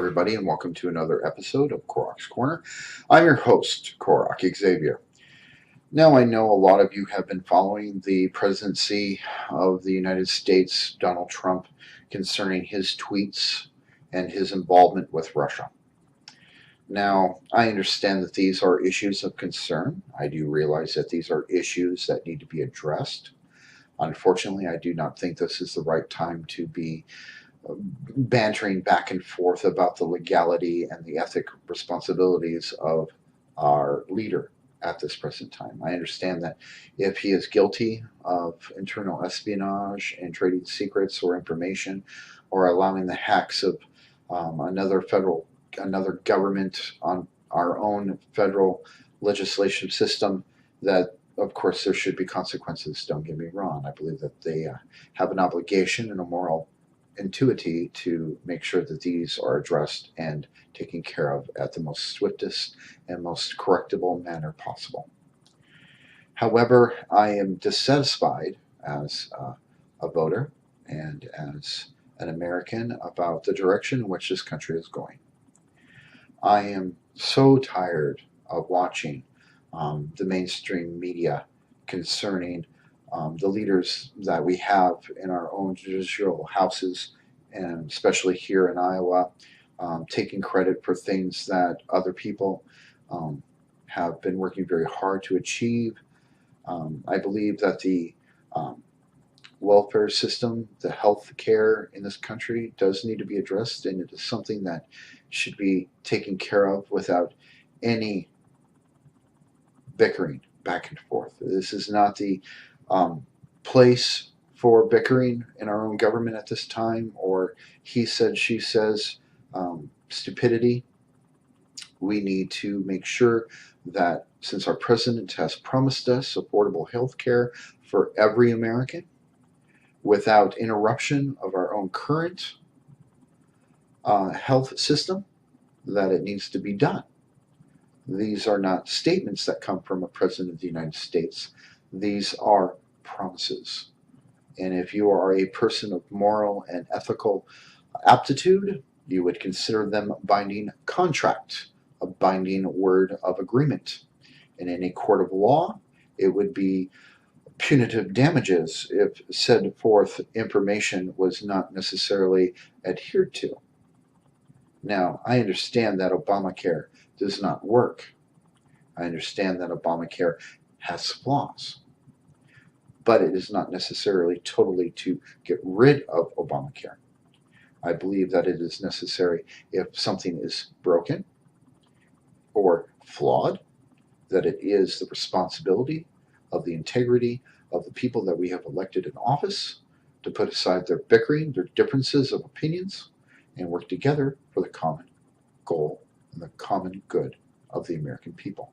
everybody, and welcome to another episode of Korok's Corner. I'm your host, Korok Xavier. Now, I know a lot of you have been following the presidency of the United States, Donald Trump, concerning his tweets and his involvement with Russia. Now, I understand that these are issues of concern. I do realize that these are issues that need to be addressed. Unfortunately, I do not think this is the right time to be bantering back and forth about the legality and the ethic responsibilities of our leader at this present time. I understand that if he is guilty of internal espionage and trading secrets or information or allowing the hacks of another government on our own federal legislation system, that of course there should be consequences. Don't get me wrong. I believe that they have an obligation and a moral intuity to make sure that these are addressed and taken care of at the most swiftest and most correctable manner possible. However, I am dissatisfied as a voter and as an American about the direction in which this country is going. I am so tired of watching the mainstream media concerning the leaders that we have in our own judicial houses, and especially here in Iowa, taking credit for things that other people have been working very hard to achieve. I believe that the welfare system, the health care in this country does need to be addressed, and it is something that should be taken care of without any bickering back and forth. This is not the place for bickering in our own government at this time, or he said, she says stupidity. We need to make sure that since our president has promised us affordable health care for every American without interruption of our own current health system, that it needs to be done. These are not statements that come from a president of the United States. These are promises. And if you are a person of moral and ethical aptitude, you would consider them binding contract, a binding word of agreement. And in a court of law, it would be punitive damages if said forth information was not necessarily adhered to. Now, I understand that Obamacare does not work. I understand that Obamacare has flaws, but it is not necessarily totally to get rid of Obamacare. I believe that it is necessary if something is broken or flawed, that it is the responsibility of the integrity of the people that we have elected in office to put aside their bickering, their differences of opinions, and work together for the common goal and the common good of the American people.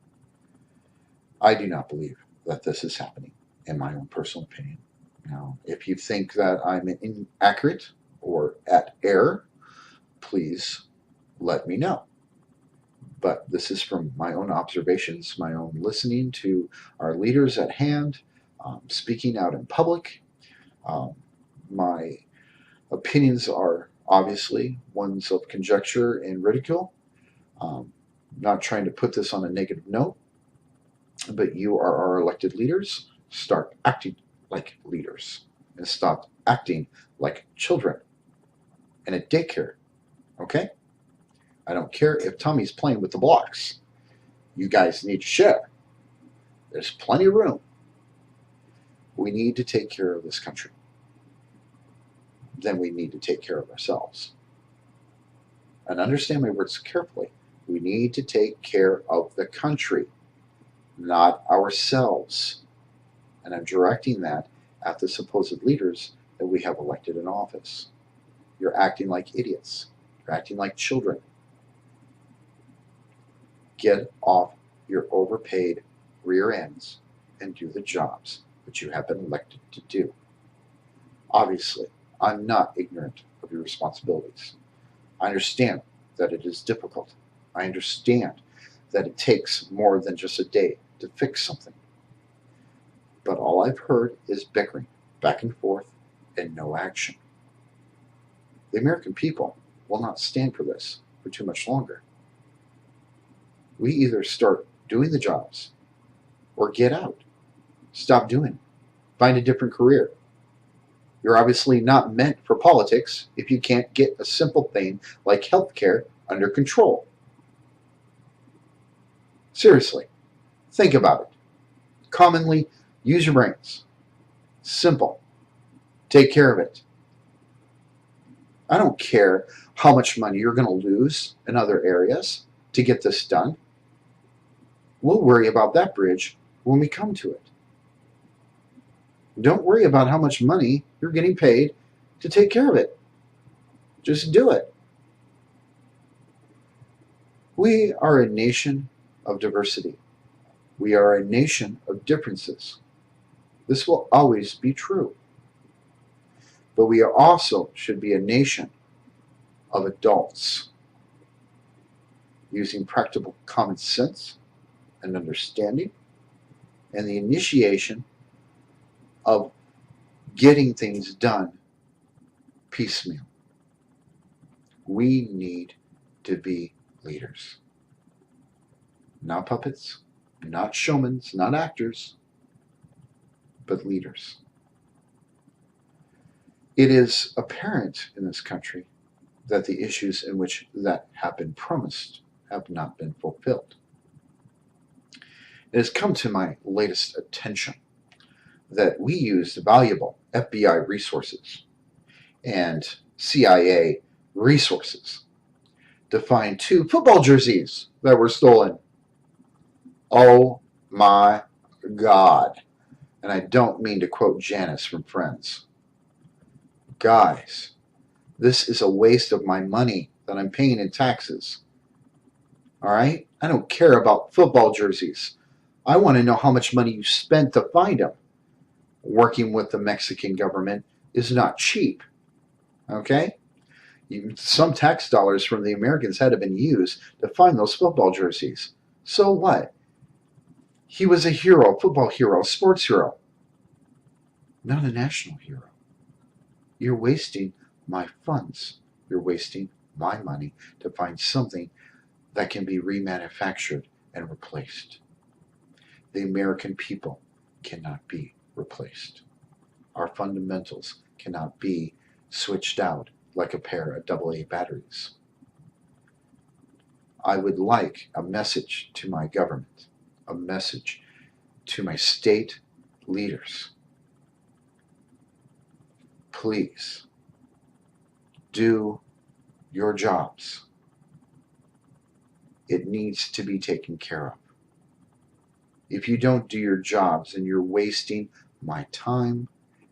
I do not believe that this is happening, in my own personal opinion. Now, if you think that I'm inaccurate or at error, please let me know. But this is from my own observations, my own listening to our leaders at hand, speaking out in public. My opinions are obviously ones of conjecture and ridicule. Not trying to put this on a negative note, but you are our elected leaders. Start acting like leaders and stop acting like children in a daycare. Okay? I don't care if Tommy's playing with the blocks. You guys need to share. There's plenty of room. We need to take care of this country. Then we need to take care of ourselves. And understand my words carefully. We need to take care of the country, not ourselves. And I'm directing that at the supposed leaders that we have elected in office. You're acting like idiots. You're acting like children. Get off your overpaid rear ends and do the jobs that you have been elected to do. Obviously, I'm not ignorant of your responsibilities. I understand that it is difficult. I understand that it takes more than just a day to fix something. But all I've heard is bickering, back and forth, and no action. The American people will not stand for this. for too much longer. We either start doing the jobs or get out. Stop doing it. Find a different career. You're obviously not meant for politics if you can't get a simple thing like healthcare under control. Seriously, think about it. Commonly, use your brains. Simple. Take care of it. I don't care how much money you're going to lose in other areas to get this done. We'll worry about that bridge when we come to it. Don't worry about how much money you're getting paid to take care of it. Just do it. We are a nation of diversity. We are a nation of differences. This will always be true. But we also should be a nation of adults using practical common sense and understanding and the initiation of getting things done piecemeal. We need to be leaders. Not puppets, not showmen, not actors, but leaders. It is apparent in this country that the issues in which that have been promised have not been fulfilled. It has come to my latest attention that we used valuable FBI resources and CIA resources to find 2 football jerseys that were stolen. Oh my God. And I don't mean to quote Janice from Friends. Guys, this is a waste of my money that I'm paying in taxes. All right? I don't care about football jerseys. I want to know how much money you spent to find them. Working with the Mexican government is not cheap. Okay? Some tax dollars from the Americans had to been used to find those football jerseys. So what? He was a hero, football hero, sports hero. Not a national hero. You're wasting my funds. You're wasting my money to find something that can be remanufactured and replaced. The American people cannot be replaced. Our fundamentals cannot be switched out like a pair of AA batteries. I would like a message to my government, a message to my state leaders. Please do your jobs. It needs to be taken care of. If you don't do your jobs, then you're wasting my time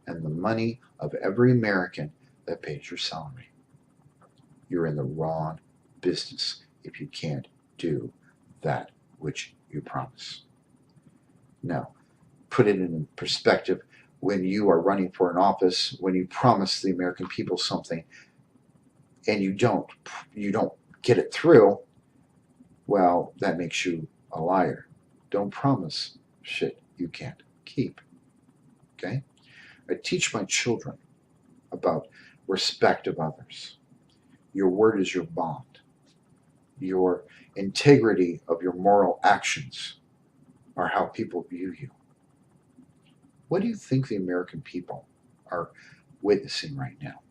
and the money of every American that pays your salary. You're in the wrong business if you can't do that which you promise. Now, put it in perspective. When you are running for an office, when you promise the American people something and you don't get it through, well, that makes you a liar. Don't promise shit you can't keep. Okay? I teach my children about respect of others. Your word is your bond. Your integrity of your moral actions are how people view you. What do you think the American people are witnessing right now?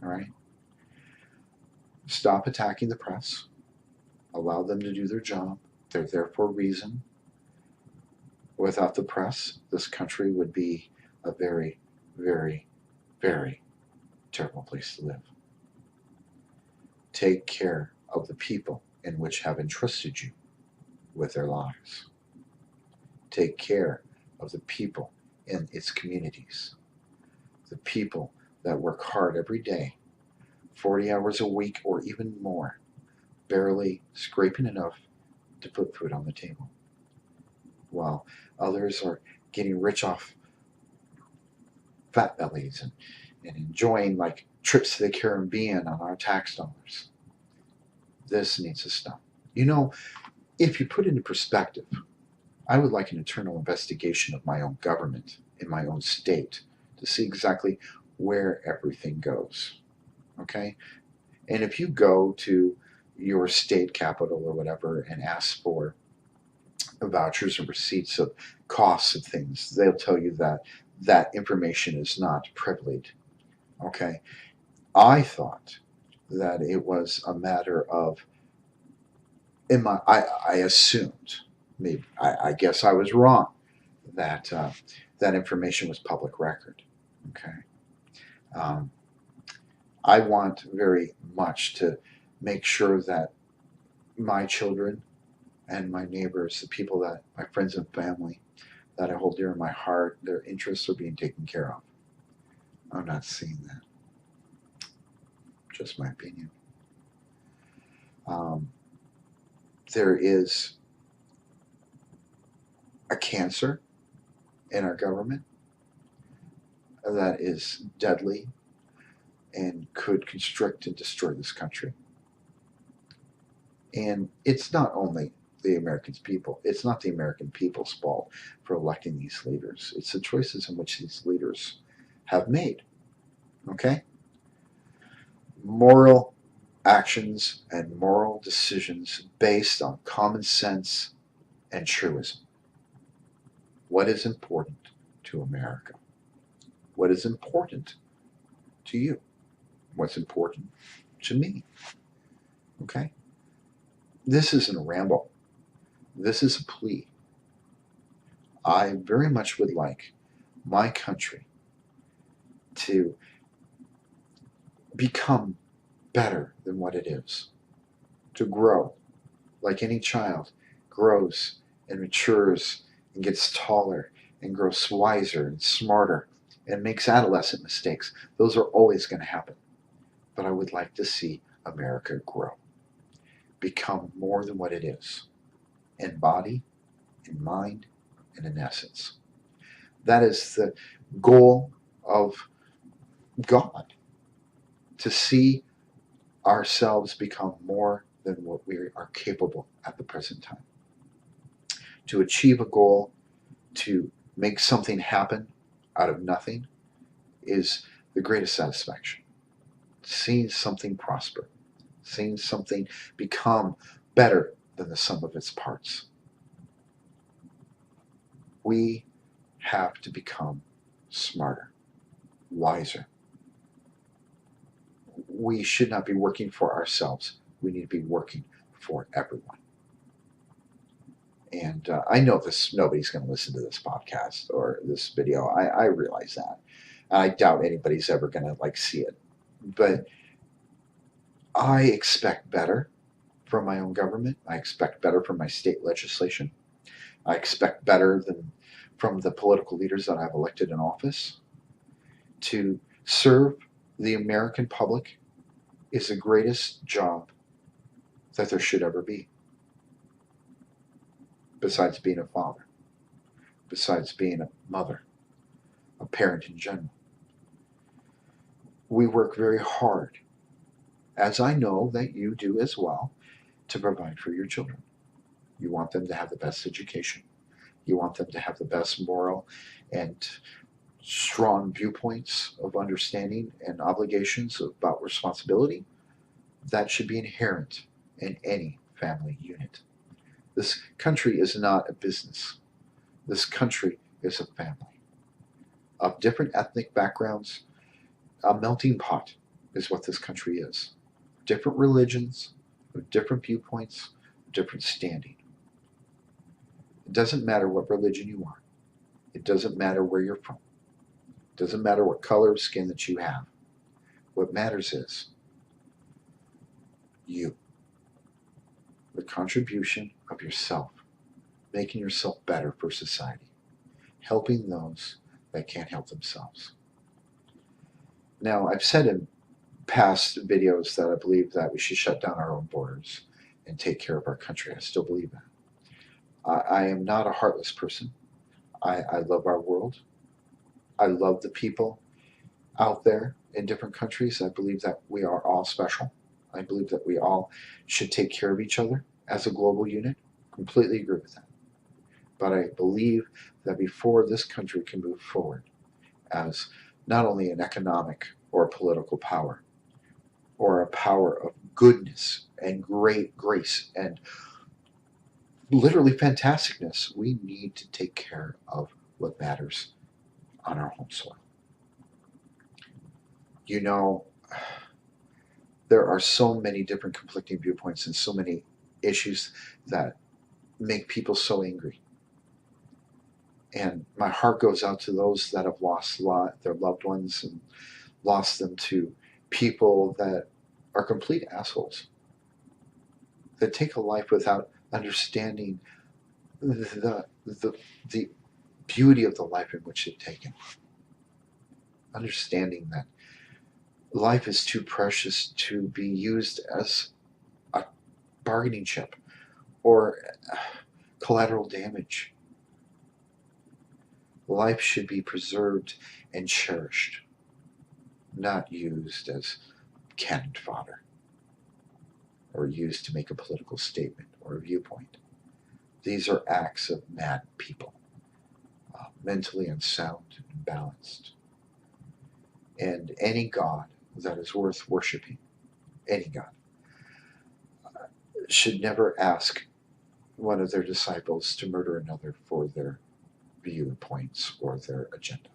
All right? Stop attacking the press. Allow them to do their job. They're there for a reason. Without the press, this country would be a very, very, very terrible place to live. Take care of the people in which have entrusted you with their lives. Take care of the people in its communities. The people that work hard every day, 40 hours a week or even more, barely scraping enough to put food on the table, while others are getting rich off fat bellies and enjoying like trips to the Caribbean on our tax dollars. This needs to stop. You know, if you put it into perspective, I would like an internal investigation of my own government in my own state to see exactly where everything goes. Okay? And if you go to your state capital or whatever and ask for vouchers or receipts of costs of things, they'll tell you that that information is not privileged. Okay. I thought that it was a matter of, I assumed, maybe, I guess I was wrong, that that information was public record. Okay. Um, I want very much to make sure that my children and my neighbors, the people that, my friends and family that I hold dear in my heart, their interests are being taken care of. I'm not seeing that. Just my opinion. Um, there is a cancer in our government that is deadly and could constrict and destroy this country. And it's not only the American people, it's not the American people's fault for electing these leaders. It's the choices in which these leaders have made. Okay? Moral actions and moral decisions based on common sense and truism. What is important to America? What is important to you? What's important to me? Okay? This isn't a ramble. This is a plea. I very much would like my country to become better than what it is, to grow like any child grows and matures and gets taller and grows wiser and smarter and makes adolescent mistakes. Those are always going to happen. But I would like to see America grow, become more than what it is, in body, in mind, and in essence. That is the goal of God, to see ourselves become more than what we are capable at the present time. To achieve a goal, to make something happen out of nothing, is the greatest satisfaction. Seeing something prosper, seeing something become better than the sum of its parts. We have to become smarter, wiser. We should not be working for ourselves. We need to be working for everyone. And I know this. Nobody's going to listen to this podcast or this video. I realize that. I doubt anybody's ever going to see it. But I expect better from my own government. I expect better from my state legislation. I expect better than from the political leaders that I've elected in office. To serve the American public is the greatest job that there should ever be. Besides being a father, besides being a mother, a parent in general. We work very hard, as I know that you do as well, to provide for your children. You want them to have the best education. You want them to have the best moral and strong viewpoints of understanding and obligations about responsibility. That should be inherent in any family unit. This country is not a business. This country is a family of different ethnic backgrounds. A melting pot is what this country is. Different religions, different viewpoints, different standing. It doesn't matter what religion you are. It doesn't matter where you're from. It doesn't matter what color of skin that you have. What matters is you. The contribution of yourself, making yourself better for society, helping those that can't help themselves. Now, I've said in past videos that I believe that we should shut down our own borders and take care of our country. I still believe that. I am not a heartless person. I love our world. I love the people out there in different countries. I believe that we are all special. I believe that we all should take care of each other as a global unit. Completely agree with that. But I believe that before this country can move forward as not only an economic or political power, or a power of goodness and great grace and literally fantasticness. We need to take care of what matters on our home soil. You know, there are so many different conflicting viewpoints and so many issues that make people so angry. And my heart goes out to those that have lost their loved ones and lost them to people that are complete assholes, that take a life without understanding the beauty of the life in which they've taken. Understanding that life is too precious to be used as a bargaining chip or collateral damage. Life should be preserved and cherished, not used as cannon fodder or used to make a political statement or a viewpoint. These are acts of mad people, mentally unsound and imbalanced. And any God that is worth worshiping, any God, should never ask one of their disciples to murder another for their viewpoints or their agenda.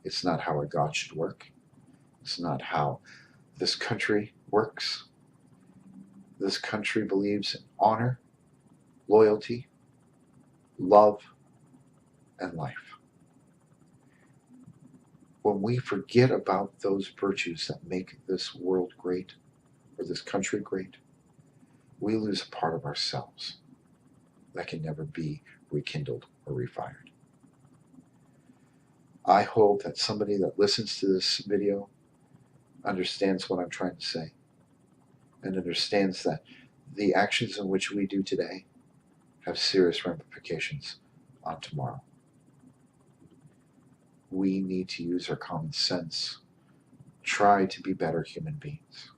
It's not how a God should work. It's not how this country works. This country believes in honor, loyalty, love, and life. When we forget about those virtues that make this world great or this country great, we lose a part of ourselves that can never be rekindled or refired. I hope that somebody that listens to this video understands what I'm trying to say and understands that the actions in which we do today have serious ramifications on tomorrow. We need to use our common sense, try to be better human beings,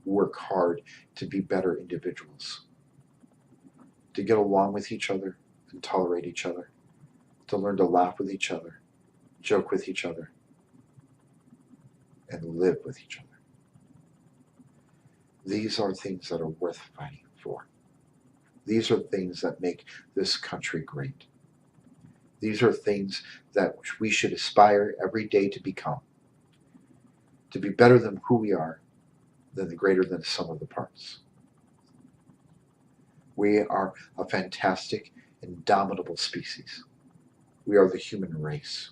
work hard to be better individuals, to get along with each other and tolerate each other, to learn to laugh with each other, joke with each other, and live with each other. These are things that are worth fighting for. These are things that make this country great. These are things that we should aspire every day to become, to be better than who we are, than the greater than the sum of the parts. We are a fantastic, indomitable species. We are the human race.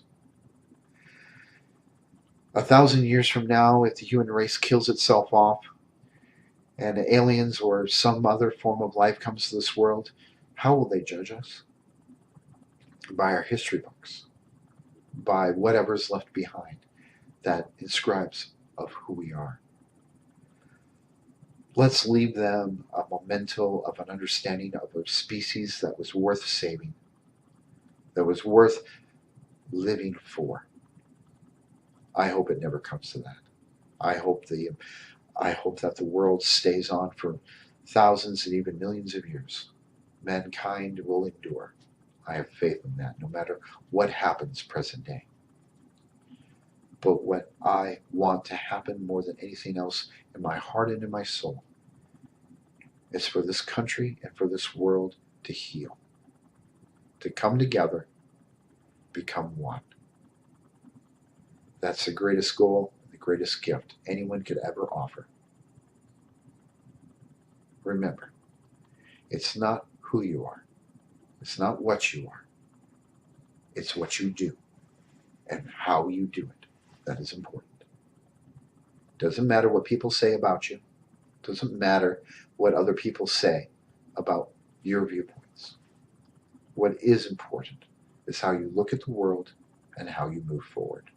1,000 years from now, if the human race kills itself off and aliens or some other form of life comes to this world, how will they judge us? By our history books, by whatever's left behind that inscribes of who we are. Let's leave them a memento of an understanding of a species that was worth saving, that was worth living for. I hope it never comes to that. I hope that the world stays on for thousands and even millions of years. Mankind will endure. I have faith in that, no matter what happens present day. But what I want to happen more than anything else in my heart and in my soul is for this country and for this world to heal, to come together, become one. That's the greatest goal, the greatest gift anyone could ever offer. Remember, it's not who you are. It's not what you are. It's what you do and how you do it that is important. Doesn't matter what people say about you. Doesn't matter what other people say about your viewpoints. What is important is how you look at the world and how you move forward.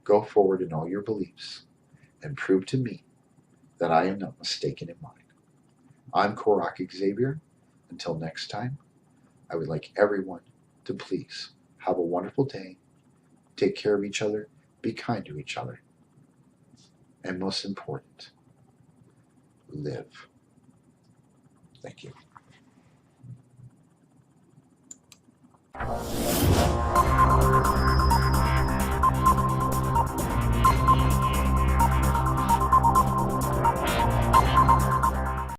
Go forward in all your beliefs and prove to me that I am not mistaken in mine. I'm Korak Xavier. Until next time, I would like everyone to please have a wonderful day, take care of each other, be kind to each other, and most important, live. Thank you.